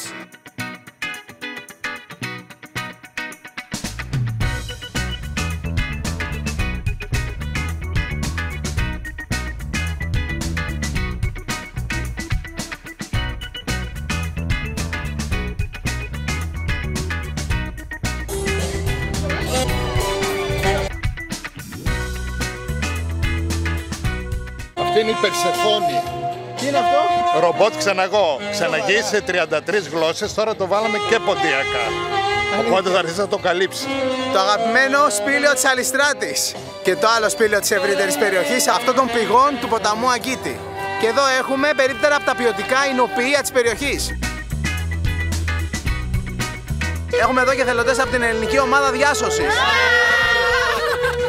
Speaker 10: Αυτή είναι η Περσεφόνη.
Speaker 1: Τι είναι αυτό?
Speaker 10: Ρομπότ ξαναγεί σε 33 γλώσσες, τώρα το βάλαμε και ποντιακά. Οπότε θα αρχίσει να το καλύψει.
Speaker 1: Το αγαπημένο σπήλαιο της Αλιστράτης και το άλλο σπήλαιο της ευρύτερης περιοχής, αυτό των πηγών του ποταμού Αγκίτη. Και εδώ έχουμε περίπτερα από τα ποιοτικά εινοποιεία της περιοχής. Έχουμε εδώ και θελοντές από την ελληνική ομάδα διάσωσης.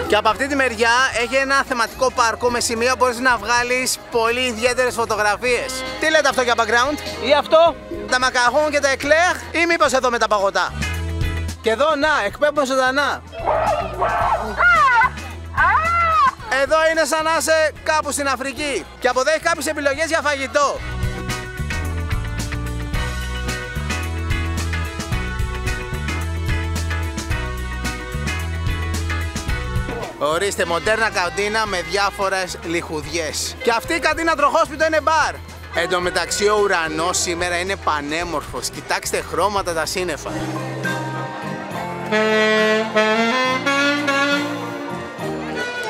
Speaker 1: Και από αυτή τη μεριά έχει ένα θεματικό πάρκο με σημείο που μπορείς να βγάλεις πολύ ιδιαίτερες φωτογραφίες. Τι λέτε αυτό για background?
Speaker 11: Ή αυτό?
Speaker 1: Τα μακαχόν και τα εκλέχ ή μήπως εδώ με τα παγωτά? Και εδώ να, εκπέμπουν ζωντανά. Εδώ είναι σαν να είσαι κάπου στην Αφρική και αποδέχει κάποιες επιλογές για φαγητό. Ορίστε, μοντέρνα καντίνα με διάφορες λιχουδιές. Και αυτή η καντίνα τροχόσπιτο είναι μπαρ. Εν τω μεταξύ ο ουρανός σήμερα είναι πανέμορφος. Κοιτάξτε χρώματα τα σύννεφα.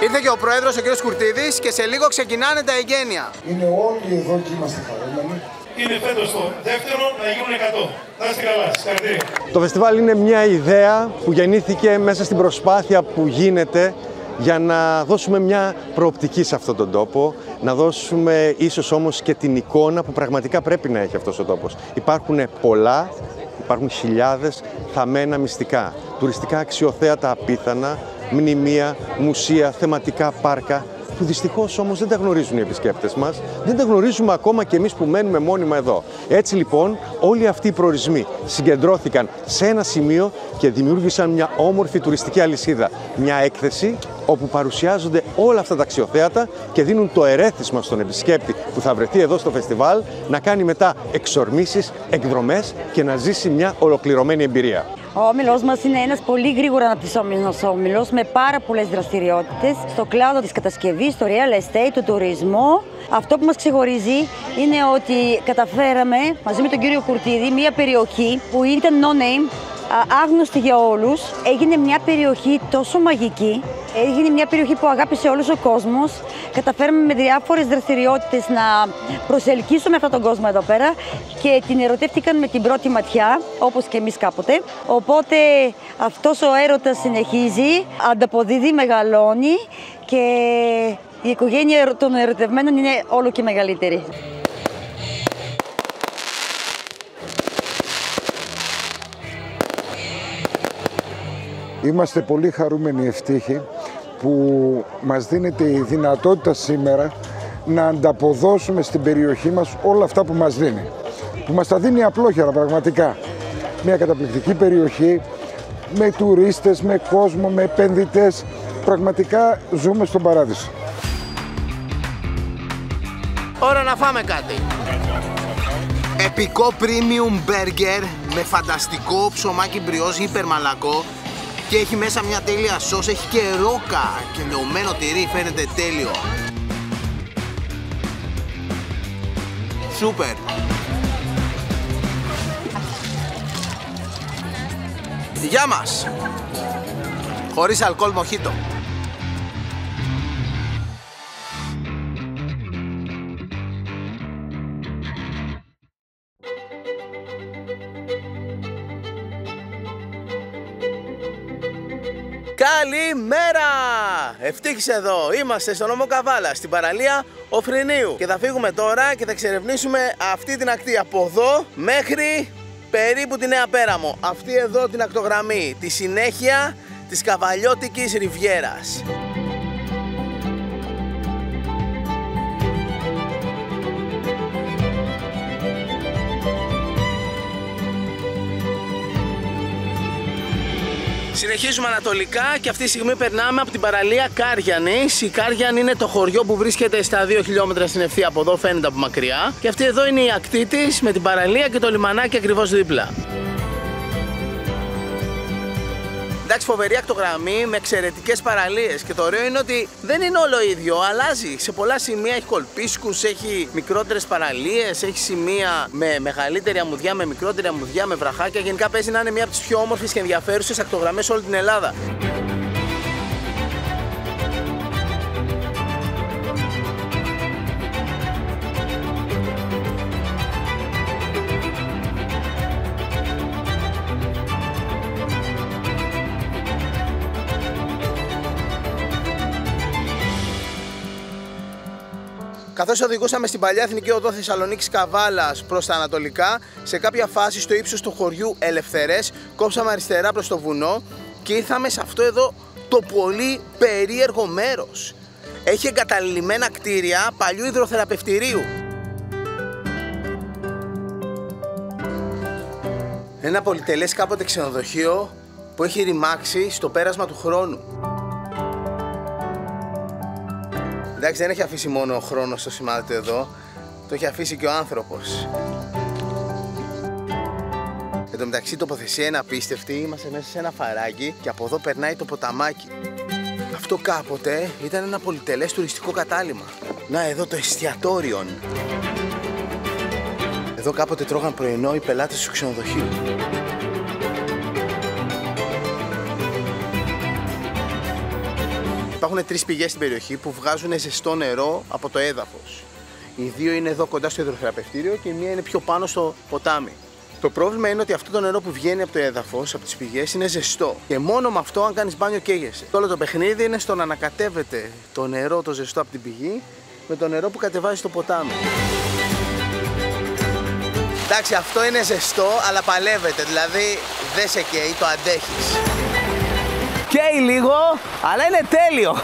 Speaker 1: Ήρθε και ο πρόεδρος, ο κ. Κουρτίδης, και σε λίγο ξεκινάνε τα εγγένεια.
Speaker 12: Είναι όλοι εδώ και είμαστε χαρούμενοι. Είναι φέτος το δεύτερο να γίνουν 100. Να είστε καλά, συγχαρητήρια.
Speaker 13: Το φεστιβάλ είναι μια ιδέα που γεννήθηκε μέσα στην προσπάθεια που γίνεται για να δώσουμε μια προοπτική σε αυτόν τον τόπο, να δώσουμε ίσως όμως και την εικόνα που πραγματικά πρέπει να έχει αυτός ο τόπος. Υπάρχουν πολλά, υπάρχουν χιλιάδες θαμμένα μυστικά, τουριστικά αξιοθέατα απίθανα, μνημεία, μουσεία, θεματικά πάρκα, που δυστυχώς όμως δεν τα γνωρίζουν οι επισκέπτες μας, δεν τα γνωρίζουμε ακόμα και εμείς που μένουμε μόνιμα εδώ. Έτσι λοιπόν όλοι αυτοί οι προορισμοί συγκεντρώθηκαν σε ένα σημείο και δημιούργησαν μια όμορφη τουριστική αλυσίδα. Μια έκθεση όπου παρουσιάζονται όλα αυτά τα αξιοθέατα και δίνουν το ερέθισμα στον επισκέπτη που θα βρεθεί εδώ στο φεστιβάλ να κάνει μετά εξορμήσεις, εκδρομές και να ζήσει μια ολοκληρωμένη εμπειρία.
Speaker 14: Ο όμιλος μας είναι ένας πολύ γρήγορα αναπτυσσόμενος όμιλος με πάρα πολλές δραστηριότητες στο κλάδο της κατασκευής, στο real estate, του τουρισμού. Αυτό που μας ξεχωρίζει είναι ότι καταφέραμε μαζί με τον κύριο Κουρτίδη μια περιοχή που ήταν no-name, άγνωστη για όλους. Έγινε μια περιοχή τόσο μαγική, έγινε μια περιοχή που αγάπησε όλος ο κόσμος. Καταφέραμε με διάφορες δραστηριότητες να προσελκύσουμε αυτόν τον κόσμο εδώ πέρα και την ερωτεύτηκαν με την πρώτη ματιά, όπως και εμείς κάποτε. Οπότε αυτός ο έρωτας συνεχίζει, ανταποδίδει, μεγαλώνει και η οικογένεια των ερωτευμένων είναι όλο και μεγαλύτερη.
Speaker 12: Είμαστε πολύ χαρούμενοι ευτύχοι που μας δίνεται η δυνατότητα σήμερα να ανταποδώσουμε στην περιοχή μας όλα αυτά που μας δίνει. Που μας τα δίνει απλόχερα πραγματικά. Μια καταπληκτική περιοχή με τουρίστες, με κόσμο, με επενδυτές. Πραγματικά ζούμε στον παράδεισο.
Speaker 1: Ώρα να φάμε κάτι. Επικό premium burger με φανταστικό ψωμάκι μπριόζ υπερμαλακό. Και έχει μέσα μια τέλεια σως, έχει και ρόκα και λεωμένο τυρί, φαίνεται τέλειο. Σούπερ. Γεια μας. Χωρίς αλκοόλ μοχίτο. Καλημέρα! Ευτύχης εδώ, είμαστε στον Νομό Καβάλα, στην παραλία Οφρινίου. Και θα φύγουμε τώρα και θα εξερευνήσουμε αυτή την ακτή από εδώ μέχρι περίπου τη Νέα Πέραμο. Αυτή εδώ την ακτογραμμή, τη συνέχεια της Καβαλιώτικης Ριβιέρας. Συνεχίζουμε ανατολικά και αυτή τη στιγμή περνάμε από την παραλία Κάριανης. Η Κάριαν είναι το χωριό που βρίσκεται στα 2 χιλιόμετρα στην ευθεία από εδώ, φαίνεται από μακριά. Και αυτή εδώ είναι η ακτή της με την παραλία και το λιμανάκι ακριβώς δίπλα. Εντάξει, φοβερή ακτογραμμή με εξαιρετικές παραλίες. Και το ωραίο είναι ότι δεν είναι όλο ίδιο, αλλάζει. Σε πολλά σημεία έχει κολπίσκους, έχει μικρότερες παραλίες, έχει σημεία με μεγαλύτερη αμμουδιά, με μικρότερη αμμουδιά, με βραχάκια. Γενικά παίζει να είναι μία από τις πιο όμορφες και ενδιαφέρουσες ακτογραμμές σε όλη την Ελλάδα. Καθώς οδηγούσαμε στην παλιά εθνική οδό Θεσσαλονίκης Καβάλας προς τα ανατολικά, σε κάποια φάση στο ύψος του χωριού Ελευθερές, κόψαμε αριστερά προς το βουνό και ήρθαμε σε αυτό εδώ το πολύ περίεργο μέρος. Έχει εγκαταλειμμένα κτίρια παλιού υδροθεραπευτηρίου. Ένα πολυτελές κάποτε ξενοδοχείο που έχει ρημάξει στο πέρασμα του χρόνου. Εντάξει, δεν έχει αφήσει μόνο ο χρόνος το σημάδι του εδώ, το έχει αφήσει και ο άνθρωπος. Εν τω μεταξύ η τοποθεσία είναι απίστευτη, είμαστε μέσα σε ένα φαράγγι και από εδώ περνάει το ποταμάκι. Αυτό κάποτε ήταν ένα πολυτελές τουριστικό κατάλημα. Να εδώ το εστιατόριον. Εδώ κάποτε τρώγαν πρωινό οι πελάτες του ξενοδοχείου. Υπάρχουν 3 πηγές στην περιοχή που βγάζουν ζεστό νερό από το έδαφος. Οι 2 είναι εδώ κοντά στο υδροθεραπευτήριο και η μία είναι πιο πάνω στο ποτάμι. Το πρόβλημα είναι ότι αυτό το νερό που βγαίνει από το έδαφος, από τις πηγές, είναι ζεστό. Και μόνο με αυτό, αν κάνεις μπάνιο, καίγεσαι. Όλο το παιχνίδι είναι στο να ανακατεύεται το νερό, το ζεστό από την πηγή, με το νερό που κατεβάζει στο ποτάμι. Εντάξει, αυτό είναι ζεστό, αλλά παλεύεται, δηλαδή δεν σε καίει, το αντέχεις. Καίει λίγο, αλλά είναι τέλειο.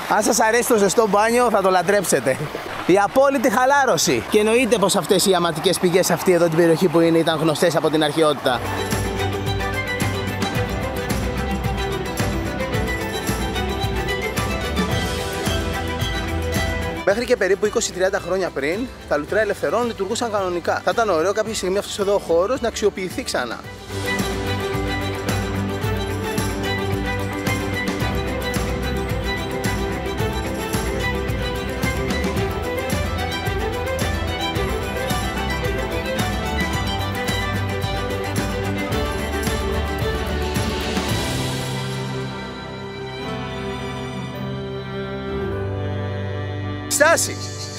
Speaker 1: Αν σας αρέσει το ζεστό μπάνιο, θα το λατρέψετε. Η απόλυτη χαλάρωση. Και εννοείται πως αυτές οι αματικές πηγές αυτή εδώ την περιοχή που είναι ήταν γνωστές από την αρχαιότητα. Μέχρι και περίπου 20-30 χρόνια πριν, τα λουτρά ελευθερών λειτουργούσαν κανονικά. Θα ήταν ωραίο κάποια στιγμή αυτός εδώ ο χώρος να αξιοποιηθεί ξανά.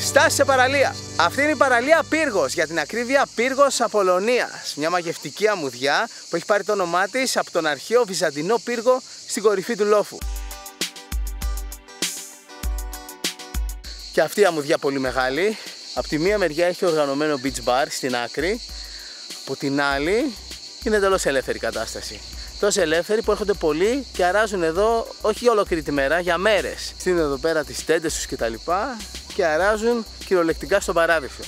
Speaker 1: Στάση σε παραλία. Αυτή είναι η παραλία Πύργος, για την ακρίβεια Πύργος Απολωνίας. Μια μαγευτική αμμουδιά που έχει πάρει το όνομά της από τον αρχαίο βυζαντινό πύργο στην κορυφή του λόφου. Και αυτή η αμμουδιά πολύ μεγάλη. Από τη μία μεριά έχει οργανωμένο beach bar στην άκρη, από την άλλη είναι εντελώς ελεύθερη κατάσταση. Τόσο ελεύθεροι που έρχονται πολλοί και αράζουν εδώ όχι για ολόκληρη τη μέρα, για μέρες. Στείνουν εδώ πέρα τις τέντες τους κτλ. Και αράζουν κυριολεκτικά στον παράδεισο.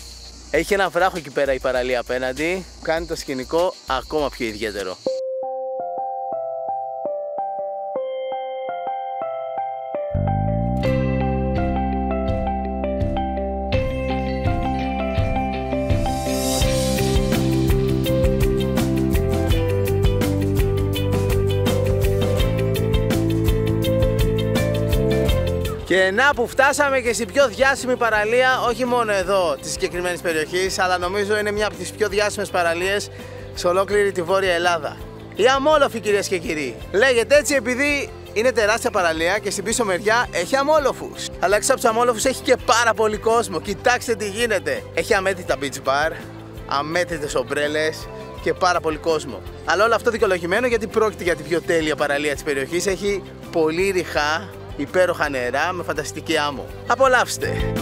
Speaker 1: Έχει ένα βράχο εκεί πέρα η παραλία απέναντι, που κάνει το σκηνικό ακόμα πιο ιδιαίτερο. Και να που φτάσαμε και στην πιο διάσημη παραλία, όχι μόνο εδώ της συγκεκριμένης περιοχής, αλλά νομίζω είναι μια από τις πιο διάσημες παραλίες σε ολόκληρη τη Βόρεια Ελλάδα. Η Αμόλοφη, κυρίες και κύριοι. Λέγεται έτσι επειδή είναι τεράστια παραλία και στην πίσω μεριά έχει αμόλοφους. Αλλά έξω από τους αμόλοφους έχει και πάρα πολύ κόσμο. Κοιτάξτε τι γίνεται. Έχει αμέτρητα beach bar, αμέτρητες ομπρέλες και πάρα πολύ κόσμο. Αλλά όλο αυτό δικαιολογημένο γιατί πρόκειται για την πιο τέλεια παραλία της περιοχής. Έχει πολύ ρηχά, υπέροχα νερά με φανταστική άμμο. Απολαύστε!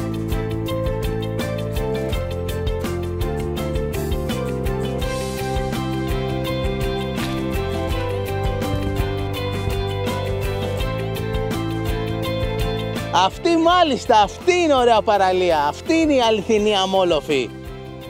Speaker 1: Αυτή μάλιστα, αυτή είναι ωραία παραλία. Αυτή είναι η αληθινή Αμόλοφη.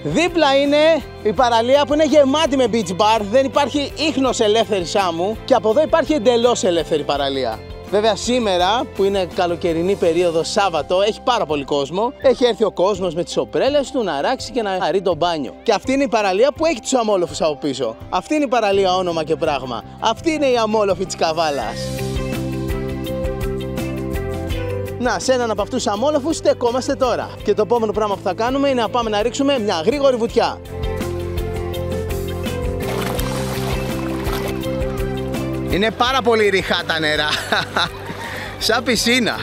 Speaker 1: Δίπλα είναι η παραλία που είναι γεμάτη με beach bar. Δεν υπάρχει ίχνος ελεύθερης άμμου και από εδώ υπάρχει εντελώς ελεύθερη παραλία. Βέβαια σήμερα που είναι καλοκαιρινή περίοδο, Σάββατο, έχει πάρα πολύ κόσμο. Έχει έρθει ο κόσμος με τις οπρέλες του να αράξει και να χαρεί το μπάνιο. Και αυτή είναι η παραλία που έχει τους αμόλοφους από πίσω. Αυτή είναι η παραλία όνομα και πράγμα. Αυτή είναι η Αμόλοφη της Καβάλας. Να, σε έναν από αυτούς τους αμόλοφους στεκόμαστε τώρα. Και το επόμενο πράγμα που θα κάνουμε είναι να πάμε να ρίξουμε μια γρήγορη βουτιά. Είναι πάρα πολύ ρηχά τα νερά. Σαν πισίνα.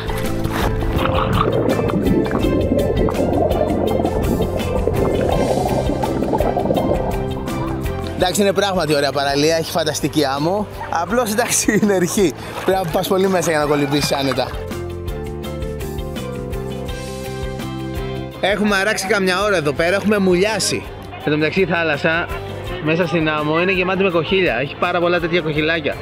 Speaker 1: Εντάξει, είναι πράγματι ωραία παραλία, έχει φανταστική άμμο. Απλώς εντάξει είναι ρηχή. Πρέπει να πας πολύ μέσα για να κολυμπήσεις άνετα. Έχουμε αράξει καμιά ώρα εδώ πέρα, έχουμε μουλιάσει. Εν τω μεταξύ η θάλασσα μέσα στην άμμο είναι γεμάτη με κοχύλια. Έχει πάρα πολλά τέτοια κοχυλάκια.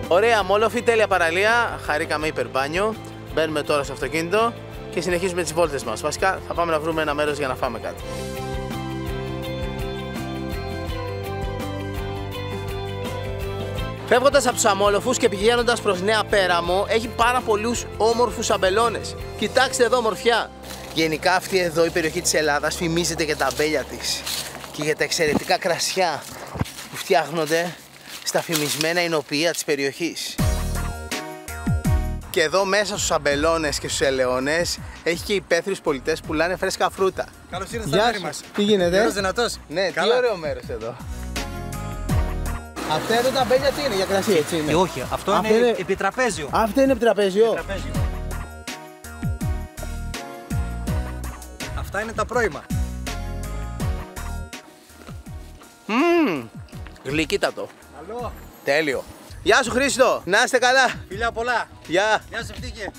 Speaker 1: Ωραία, μόλοφη, τέλεια παραλία. Χαρήκαμε υπερμπάνιο. Μπαίνουμε τώρα στο αυτοκίνητο και συνεχίζουμε τις βόλτες μας. Βασικά θα πάμε να βρούμε ένα μέρος για να φάμε κάτι. Φεύγοντας από τους Αμόλοφους και πηγαίνοντας προς Νέα Πέραμο, έχει πάρα πολλούς όμορφους αμπελώνες. Κοιτάξτε εδώ μορφιά. Γενικά αυτή εδώ η περιοχή της Ελλάδας φημίζεται για τα αμπέλια της και για τα εξαιρετικά κρασιά που φτιάχνονται στα φημισμένα εινοποιεία της περιοχής. Και εδώ μέσα στους αμπελώνες και στους ελαιώνες έχει και υπαίθριους πολιτές που πουλάνε φρέσκα φρούτα.
Speaker 11: Καλώς ήρθατε στα μέρη μας.
Speaker 1: Τι γίνεται?
Speaker 11: Γερός δυνατός.
Speaker 1: Ναι,
Speaker 11: καλά.
Speaker 1: Τι ωραίο μέρος εδώ. Αυτά εδώ τα αμπέλια τι είναι, για κρασί έτσι είναι?
Speaker 11: Όχι, αυτό είναι επιτραπέζιο.
Speaker 1: Αυτό είναι επιτραπέζιο.
Speaker 11: Αυτά είναι τα πρώιμα.
Speaker 1: Γλυκύτατο.
Speaker 11: Καλό.
Speaker 1: Τέλειο. Γεια σου Χρήστο, να είστε καλά.
Speaker 11: Φιλιά πολλά.
Speaker 1: Γεια.
Speaker 11: Γεια σου Ευτύχη.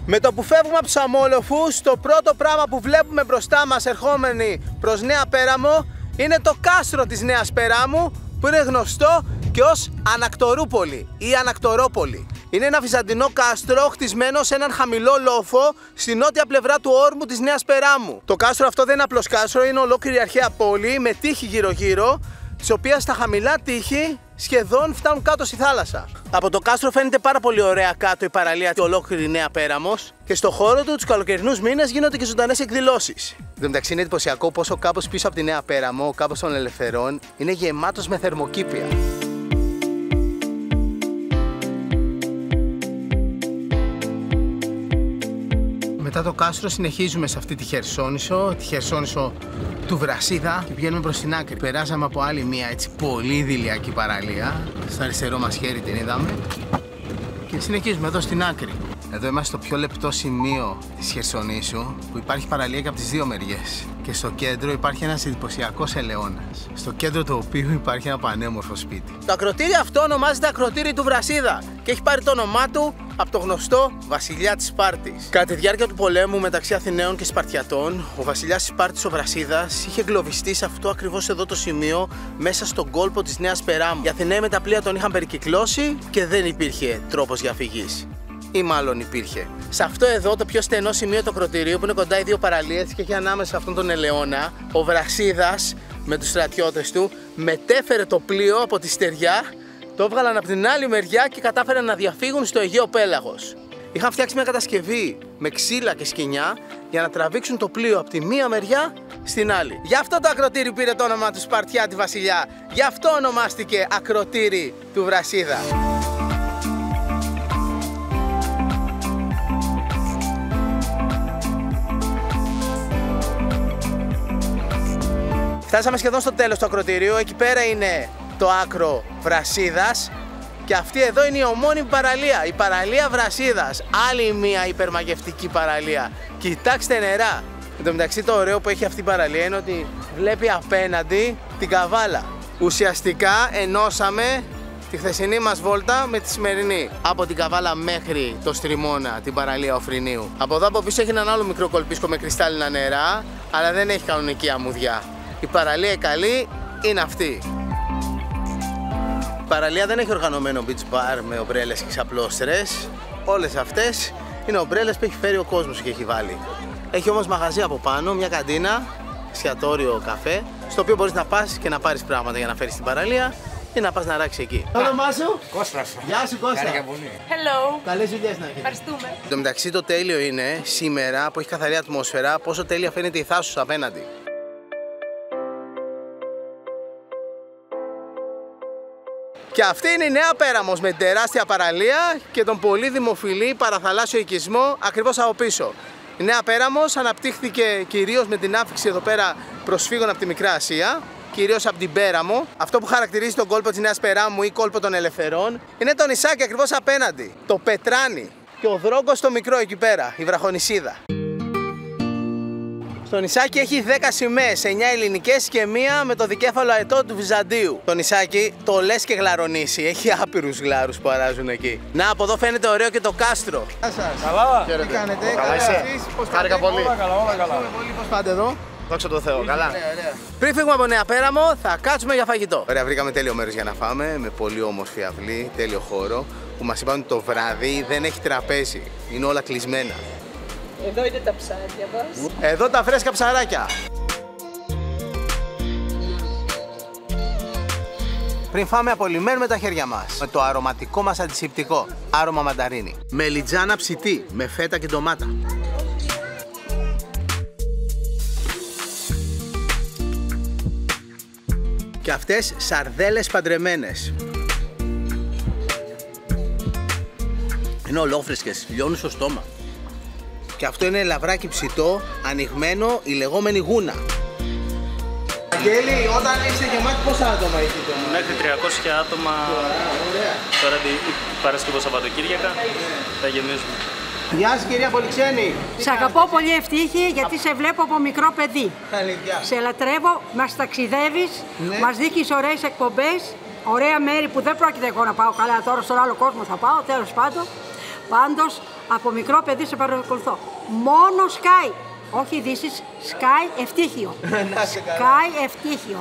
Speaker 1: Με το που φεύγουμε από τους Αμόλοφους, το πρώτο πράγμα που βλέπουμε μπροστά μας ερχόμενοι προς Νέα Πέραμο είναι το κάστρο της Νέας Περάμου, που είναι γνωστό και ως Ανακτορούπολη ή Ανακτορόπολη. Είναι ένα βυζαντινό κάστρο χτισμένο σε έναν χαμηλό λόφο στη νότια πλευρά του όρμου της Νέας Περάμου. Το κάστρο αυτό δεν είναι απλώς κάστρο, είναι ολόκληρη αρχαία πόλη με τείχη γύρω-γύρω, της οποίας τα χαμηλά τείχη σχεδόν φτάνουν κάτω στη θάλασσα. Από το κάστρο φαίνεται πάρα πολύ ωραία κάτω η παραλία και ολόκληρη Νέα Πέραμος, και στο χώρο του τους καλοκαιρινούς μήνες γίνονται και ζωντανές εκδηλώσεις. Εν τω μεταξύ είναι εντυπωσιακό πόσο κάπως πίσω από τη Νέα Πέραμο, ο κάμπος των Ελευθερών είναι γεμάτος με θερμοκήπια. Μετά το κάστρο συνεχίζουμε σε αυτή τη Χερσόνησο του Βρασίδα και πηγαίνουμε προς την άκρη. Περάσαμε από άλλη μια έτσι πολύ ιδηλιακή παραλία. Στο αριστερό μας χέρι την είδαμε και συνεχίζουμε εδώ στην άκρη. Εδώ είμαστε στο πιο λεπτό σημείο της Χερσονήσου, που υπάρχει παραλία και από τις δύο μεριές. Και στο κέντρο υπάρχει ένας εντυπωσιακός ελαιώνας, στο κέντρο του οποίου υπάρχει ένα πανέμορφο σπίτι. Το ακροτήρι αυτό ονομάζεται ακροτήρι του Βρασίδα και έχει πάρει το όνομά του από το γνωστό βασιλιά της Σπάρτης. Κατά τη διάρκεια του πολέμου μεταξύ Αθηναίων και Σπαρτιατών, ο βασιλιάς της Σπάρτης, ο Βρασίδας, είχε εγκλωβιστεί σε αυτό ακριβώς εδώ το σημείο, μέσα στον κόλπο της Νέας Περάμου. Οι Αθηναίοι με τα πλοία τον είχαν περικυκλώσει και δεν υπήρχε τρόπος διαφυγής. Ή μάλλον υπήρχε. Σε αυτό εδώ το πιο στενό σημείο του ακροτηρίου, που είναι κοντά οι δύο παραλίες και έχει ανάμεσα αυτόν τον ελαιώνα, ο Βρασίδας με τους στρατιώτες του μετέφερε το πλοίο από τη στεριά, το έβγαλαν από την άλλη μεριά και κατάφεραν να διαφύγουν στο Αιγαίο Πέλαγος. Είχαν φτιάξει μια κατασκευή με ξύλα και σκοινιά για να τραβήξουν το πλοίο από τη μία μεριά στην άλλη. Γι' αυτό το ακροτήρι πήρε το όνομα του Σπαρτιάτη βασιλιά. Γι' αυτό ονομάστηκε ακροτήρι του Βρασίδα. Φτάσαμε σχεδόν στο τέλος του ακροτηρίου. Εκεί πέρα είναι το άκρο Βρασίδας και αυτή εδώ είναι η ομώνυμη παραλία, η παραλία Βρασίδας. Άλλη μια υπερμαγευτική παραλία. Κοιτάξτε νερά. Εν τω μεταξύ το ωραίο που έχει αυτή η παραλία είναι ότι βλέπει απέναντι την Καβάλα. Ουσιαστικά ενώσαμε τη χθεσινή μας βόλτα με τη σημερινή. Από την Καβάλα μέχρι το Στριμώνα, την παραλία Οφρινίου. Από εδώ από πίσω έχει έναν άλλο μικρό κολπίσκο με κρυστάλλινα νερά, αλλά δεν έχει κανονική αμμουδιά. Η παραλία καλή είναι αυτή. Η παραλία δεν έχει οργανωμένο beach bar με ομπρέλες και ξαπλώστρες. Όλες αυτές είναι ομπρέλες που έχει φέρει ο κόσμος και έχει βάλει. Έχει όμως μαγαζί από πάνω, μια καντίνα, εστιατόριο, καφέ, στο οποίο μπορείς να πας και να πάρεις πράγματα για να φέρεις στην παραλία ή να πας να ράξεις εκεί. Το όνομά σου?
Speaker 15: Κώστας.
Speaker 1: Γεια σου Κώστα.
Speaker 7: Hello.
Speaker 1: Καλές δουλειές να έχεις.
Speaker 7: Ευχαριστούμε.
Speaker 1: Εν τω μεταξύ το τέλειο είναι σήμερα που έχει καθαρή ατμόσφαιρα, πόσο τέλεια φαίνεται η Θάσος απέναντι. Και αυτή είναι η Νέα Πέραμος με τεράστια παραλία και τον πολύ δημοφιλή παραθαλάσσιο οικισμό ακριβώς από πίσω. Η Νέα Πέραμος αναπτύχθηκε κυρίως με την άφηξη εδώ πέρα προσφύγων από τη Μικρά Ασία, κυρίως από την Πέραμο. Αυτό που χαρακτηρίζει τον κόλπο της Νέας Περάμου ή κόλπο των Ελευθερών είναι το νησάκι ακριβώς απέναντι, το Πετράνι και ο Δρόγκος το μικρό εκεί πέρα, η Βραχονησίδα. Το νησάκι έχει 10 σημαίες, 9 ελληνικές και μία με το δικέφαλο αετό του Βυζαντίου. Το νησάκι το λες και γλαρονίσει, έχει άπειρους γλάρους που αράζουν εκεί. Να, από εδώ φαίνεται ωραίο και το κάστρο. Γεια σας.
Speaker 15: Καλά.
Speaker 1: Τι κάνετε,
Speaker 15: καλά είσαι.
Speaker 1: Χάρηκα
Speaker 15: πολύ. Όλα καλά, όλα καλά.
Speaker 1: Πώς πάτε εδώ?
Speaker 15: Δόξα τω Θεώ, καλά.
Speaker 1: Πριν φύγουμε από Νέα Πέραμο, θα κάτσουμε για φαγητό. Ωραία, βρήκαμε τέλειο μέρος για να φάμε, με πολύ όμορφη αυλή, τέλειο χώρο, που μας είπαν ότι το βράδυ δεν έχει τραπέζι, είναι όλα κλεισμένα.
Speaker 16: Εδώ είναι τα ψάρια μας.
Speaker 1: Εδώ τα φρέσκα ψαράκια. Πριν φάμε, απολυμμένουμε τα χέρια μας με το αρωματικό μας αντισηπτικό, άρωμα μανταρίνι. Μελιτζάνα ψητή, με φέτα και ντομάτα. Και αυτές σαρδέλες παντρεμένες. Είναι ολόφρεσκες, λιώνουν στο στόμα. Και αυτό είναι λαβράκι ψητό, ανοιγμένο, η λεγόμενη γούνα. Αγγέλη, όταν είστε γεμάτοι, πόσα άτομα έχετε?
Speaker 17: Μέχρι 300 άτομα.
Speaker 1: Ωραία.
Speaker 17: Τώρα την Παρασκευό Σαββατοκύριακα θα γεμίσουμε.
Speaker 1: Γεια σας κυρία Πολυξένη.
Speaker 18: Σ' αγαπώ πολύ Ευτύχη, γιατί σε βλέπω από μικρό παιδί.
Speaker 1: Αλήθεια.
Speaker 18: Σε λατρεύω, μας ταξιδεύεις,
Speaker 1: ναι.
Speaker 18: Μας δείχνεις ωραίες εκπομπές, ωραία μέρη που δεν πρόκειται εγώ να πάω καλά, τώρα στον άλλο κόσμο θα πάω, τέλος πάντων. Πάντως, από μικρό παιδί σε παρακολουθώ. Μόνο Sky, όχι ειδήσεις, Sky Ευτύχιο. Sky Ευτύχιο.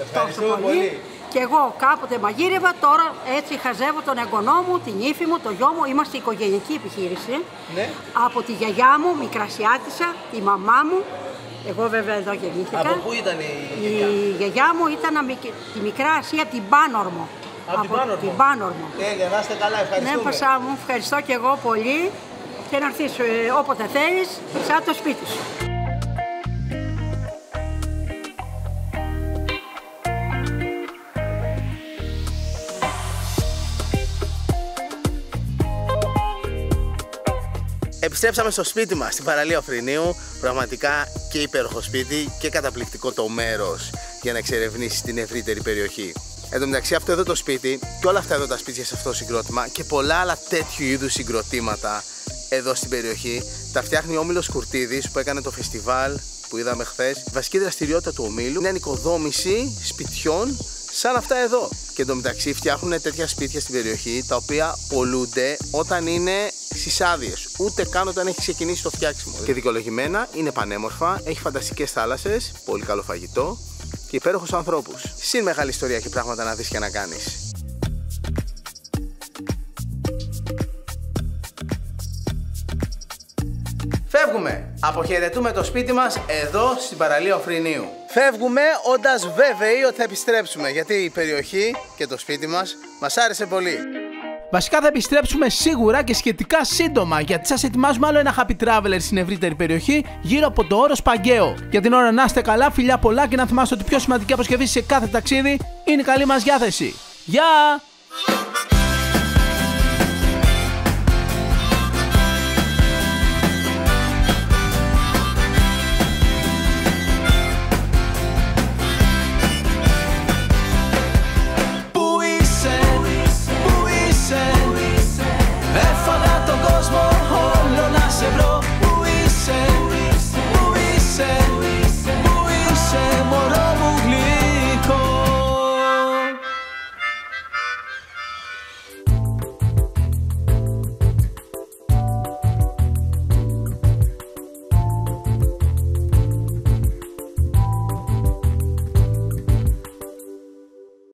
Speaker 1: Ευχαριστούμε πολύ.
Speaker 18: Και εγώ κάποτε μαγείρευα, τώρα έτσι χαζεύω τον εγγονό μου, την ύφη μου, το γιο μου. Είμαστε οικογενειακή επιχείρηση.
Speaker 1: Ναι.
Speaker 18: Από τη γιαγιά μου, Μικρασιάτισσα, τη μαμά μου. Εγώ βέβαια εδώ γεννήθηκα.
Speaker 1: Από πού ήταν η
Speaker 18: γιαγιά μου? Ήταν τη Μικρά Ασία, την Πάνορμο.
Speaker 1: Από
Speaker 18: την Πάνορμο.
Speaker 1: Τέλεια, να είστε καλά, ευχαριστούμε.
Speaker 18: Ναι, Πασά μου, ευχαριστώ και εγώ πολύ. Και να έρθεις όποτε θέλεις, σαν το σπίτι σου.
Speaker 1: Επιστρέψαμε στο σπίτι μας, στην παραλία Οφρινίου. Πραγματικά και υπέροχο σπίτι και καταπληκτικό το μέρος για να εξερευνήσεις την ευρύτερη περιοχή. Εν τω μεταξύ, αυτό εδώ το σπίτι και όλα αυτά εδώ τα σπίτια σε αυτό το συγκρότημα και πολλά άλλα τέτοιου είδους συγκροτήματα εδώ στην περιοχή τα φτιάχνει ο Όμιλος Κουρτίδης που έκανε το φεστιβάλ που είδαμε χθες. Η βασική δραστηριότητα του ομίλου είναι ανοικοδόμηση σπιτιών σαν αυτά εδώ. Και εν τω μεταξύ φτιάχνουν τέτοια σπίτια στην περιοχή τα οποία πολλούνται όταν είναι στις άδειες, ούτε καν όταν έχει ξεκινήσει το φτιάξιμο. Και δικαιολογημένα είναι πανέμορφα, έχει φανταστικές θάλασσες, πολύ καλό φαγητό και υπέροχους ανθρώπους. Συν μεγάλη ιστορία και πράγματα να δεις και να κάνεις. Φεύγουμε! Αποχαιρετούμε το σπίτι μας εδώ στην παραλία Οφρινίου. Φεύγουμε όντας βέβαιοι ότι θα επιστρέψουμε, γιατί η περιοχή και το σπίτι μας άρεσε πολύ. Βασικά θα επιστρέψουμε σίγουρα και σχετικά σύντομα, γιατί σας ετοιμάζουμε άλλο ένα happy traveler στην ευρύτερη περιοχή γύρω από το Όρος Παγκαίο. Για την ώρα να είστε καλά, φιλιά πολλά και να θυμάστε ότι η πιο σημαντική αποσκευή σε κάθε ταξίδι είναι η καλή μας διάθεση. Γεια!